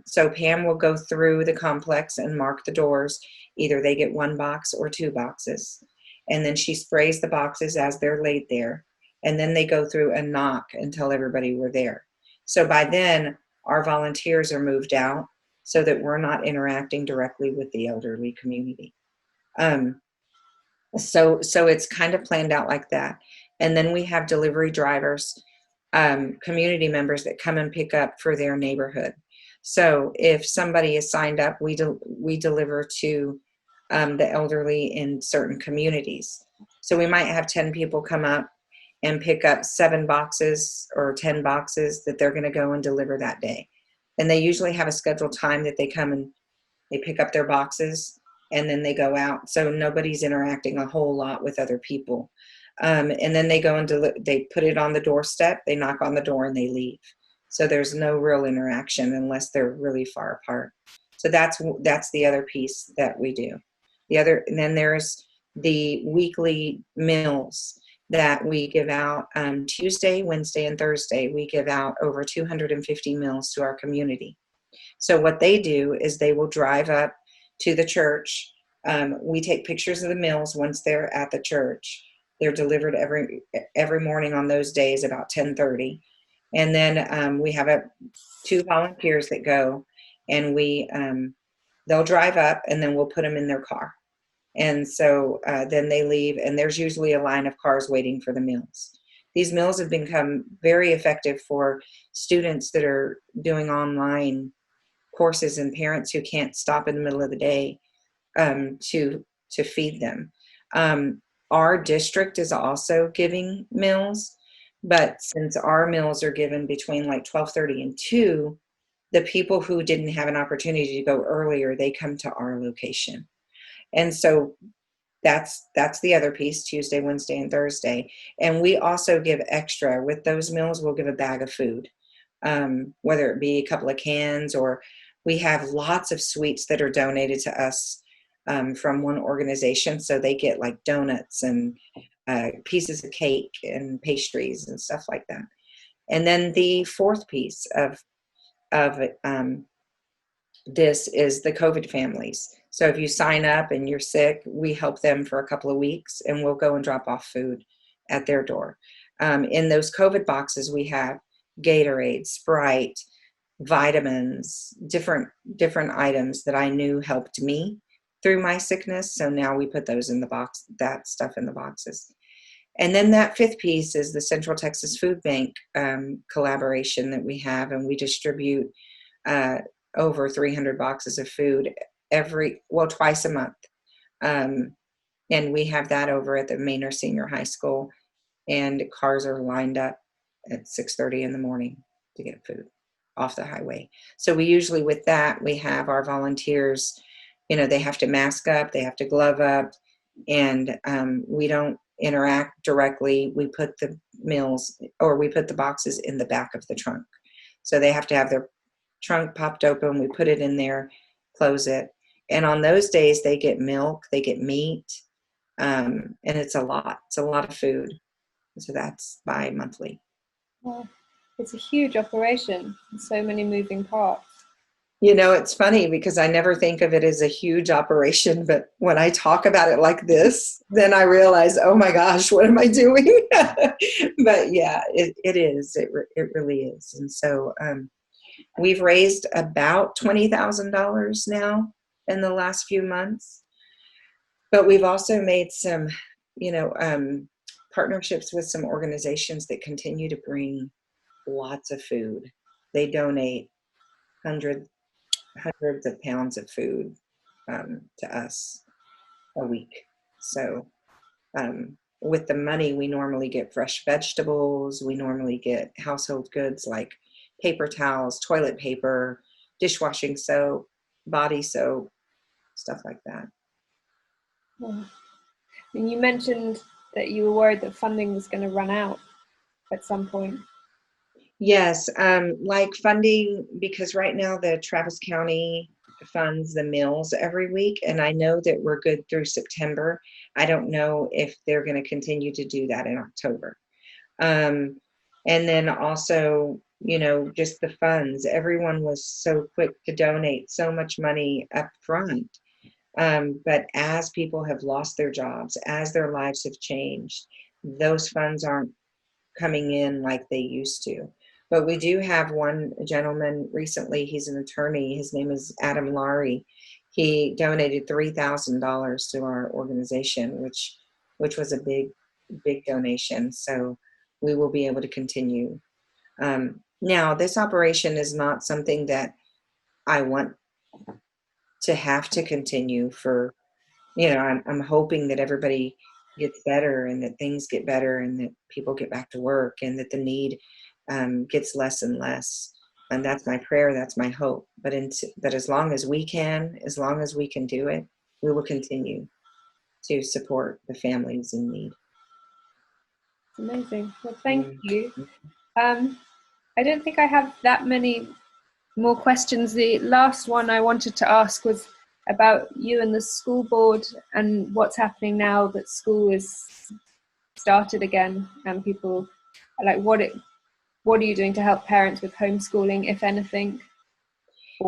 so Pam will go through the complex and mark the doors. Either they get 1 box or 2 boxes. And then she sprays the boxes as they're laid there. and then they go through and knock and tell everybody we're there. So by then, our volunteers are moved out so that we're not interacting directly with the elderly community. So it's kind of planned out like that. And then we have delivery drivers, community members that come and pick up for their neighborhood. So if somebody is signed up, we deliver to the elderly in certain communities. So we might have 10 people come up and pick up 7 boxes or 10 boxes that they're going to go and deliver that day. And they usually have a scheduled time that they come and they pick up their boxes and then they go out. So nobody's interacting a whole lot with other people. And then they go and they put it on the doorstep, they knock on the door and they leave. So there's no real interaction unless they're really far apart. So that's the other piece that we do. And then there's the weekly meals that we give out. Tuesday, Wednesday, and Thursday, we give out over 250 meals to our community. So what they do is they will drive up to the church. We take pictures of the meals once they're at the church. They're delivered every morning on those days about 10:30. And then we have 2 volunteers that go, and they'll drive up, and then we'll put them in their car. And so then they leave, and there's usually a line of cars waiting for the meals. These meals have become very effective for students that are doing online courses and parents who can't stop in the middle of the day to feed them. Our district is also giving meals, but since our meals are given between like 12:30 and 2, the people who didn't have an opportunity to go earlier, they come to our location. And so that's the other piece, Tuesday, Wednesday, and Thursday. And we also give extra with those meals. We'll give a bag of food, whether it be a couple of cans, or we have lots of sweets that are donated to us from one organization. So they get like donuts and pieces of cake and pastries and stuff like that. And then the fourth piece of this is the COVID families. So if you sign up and you're sick, we help them for a couple of weeks, and we'll go and drop off food at their door. In those COVID boxes, we have Gatorade, Sprite, vitamins, different items that I knew helped me through my sickness. So now we put those in the box, that stuff in the boxes. And then that fifth piece is the Central Texas Food Bank collaboration that we have, and we distribute over 300 boxes of food twice a month. And we have that over at the Manor Senior High School, and cars are lined up at 6:30 in the morning to get food off the highway. So we usually, with that, we have our volunteers, they have to mask up, they have to glove up, and we don't interact directly. We put the boxes in the back of the trunk. So they have to have their trunk popped open. We put it in there, close it. And on those days, they get milk, they get meat, and it's a lot of food. So that's bi-monthly. Well, it's a huge operation, so many moving parts. It's funny because I never think of it as a huge operation, but when I talk about it like this, then I realize, oh my gosh, what am I doing? But yeah, it is. It really is. And so we've raised about $20,000 now in the last few months. But we've also made some, partnerships with some organizations that continue to bring lots of food. They donate hundreds of pounds of food to us a week. So with the money, we normally get fresh vegetables. We normally get household goods like paper towels, toilet paper, dishwashing soap, body soap, stuff like that. Yeah. And you mentioned that you were worried that funding was going to run out at some point. Yes, like funding, because right now the Travis County funds the meals every week, and I know that we're good through September. I don't know if they're going to continue to do that in October. And then also, just the funds. Everyone was so quick to donate so much money up front. But as people have lost their jobs, as their lives have changed, those funds aren't coming in like they used to. But we do have one gentleman recently, he's an attorney, his name is Adam Laurie. He donated $3,000 to our organization, which was a big donation. So we will be able to continue. Now, this operation is not something that I want to have to continue for, I'm hoping that everybody gets better and that things get better and that people get back to work and that the need gets less and less. And that's my prayer, that's my hope. But as long as we can do it, we will continue to support the families in need. Amazing. Well, thank you. I don't think I have that many more questions. The last one I wanted to ask was about you and the school board and what's happening now that school is started again, and people like what are you doing to help parents with homeschooling, if anything?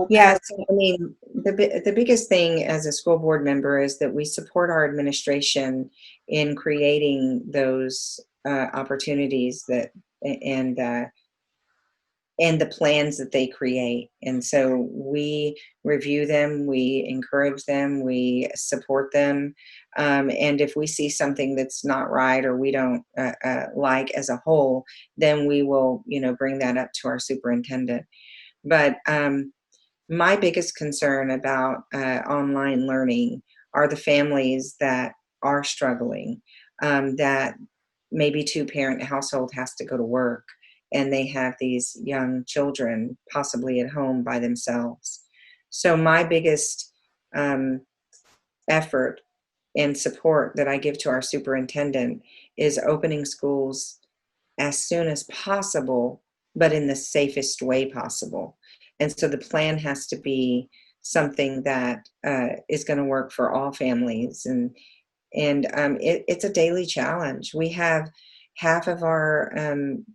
Yes, I mean, the biggest thing as a school board member is that we support our administration in creating those opportunities that and the plans that they create. And so we review them, we encourage them, we support them. And if we see something that's not right or we don't like as a whole, then we will, bring that up to our superintendent. But my biggest concern about online learning are the families that are struggling, that maybe two-parent household has to go to work and they have these young children possibly at home by themselves. So my biggest effort and support that I give to our superintendent is opening schools as soon as possible, but in the safest way possible. And so the plan has to be something that is going to work for all families. And it's a daily challenge. We have half of our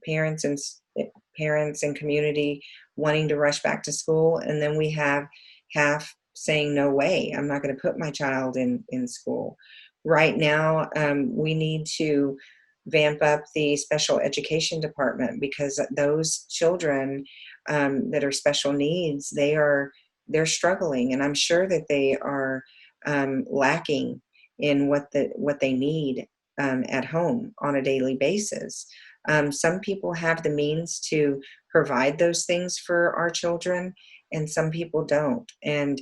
parents and community wanting to rush back to school, and then we have half saying, no way, I'm not going to put my child in school. Right now, we need to vamp up the special education department because those children that are special needs, they're struggling, and I'm sure that they are lacking in what they need at home on a daily basis. Some people have the means to provide those things for our children, and some people don't. And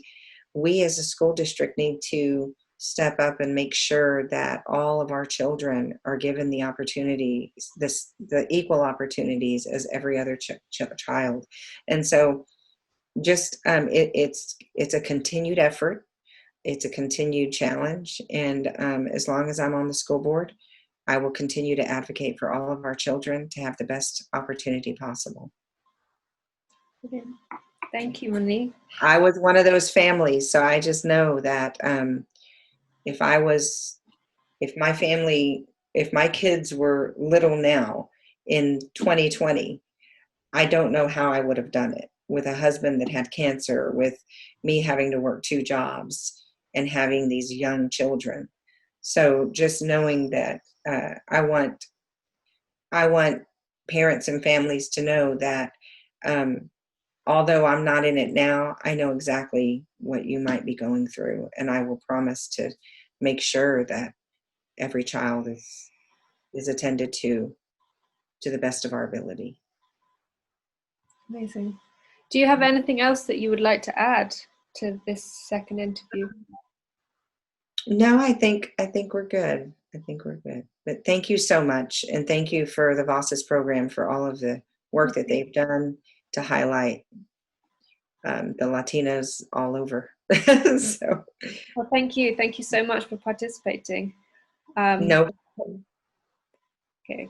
we as a school district need to step up and make sure that all of our children are given the opportunities, the equal opportunities as every other child. And so just it's a continued effort. It's a continued challenge. And as long as I'm on the school board, I will continue to advocate for all of our children to have the best opportunity possible. Okay. Thank you, Monique. I was one of those families, so I just know that if my kids were little now in 2020, I don't know how I would have done it with a husband that had cancer, with me having to work 2 jobs and having these young children. So just knowing that I want parents and families to know that although I'm not in it now, I know exactly what you might be going through, and I will promise to make sure that every child is attended to the best of our ability. Amazing. Do you have anything else that you would like to add to this second interview? No, I think we're good. I think we're good. But thank you so much, and thank you for the Voces program for all of the work that they've done to highlight the Latinos all over. So, well, thank you so much for participating. No. Okay.